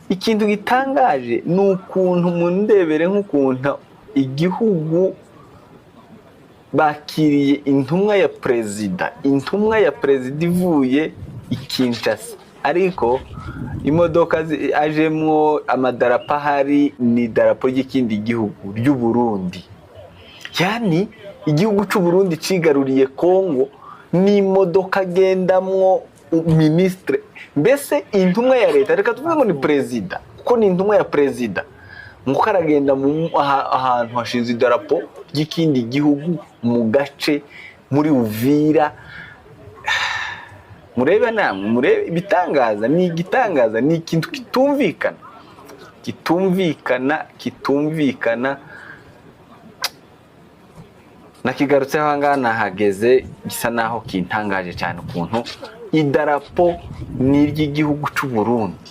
ikintu gitangaje ni ukuntu mundebere nk'ukuntu igihugu bakiriye intumwa ya perezida ivuye i Kinshasa, ariko imodoka ajemwo amadarapo ahari ni idarapo ry'ikindi gihugu ry'u Burundi. Yani igihugu cy'u Burundi cigaruriye Kongo n'imodoka agendamwo ministre, mbese intumwa ya leta, reka tuvuge ngo ni perezida kuko ni intumwa ya perezida, ngo karagenda ahantu hashinze idarapo ry'ikindi gihugu mu gace muri Uvira. Murebe namwe, murebe ibitangaza, ni igitangaza, ni ikintu kitumvikana. Nakigarutseho ahangaha nahageze, gisa naho kintangaje cyane ukuntu idarapo ni iry'igihugu cy'u Burundi.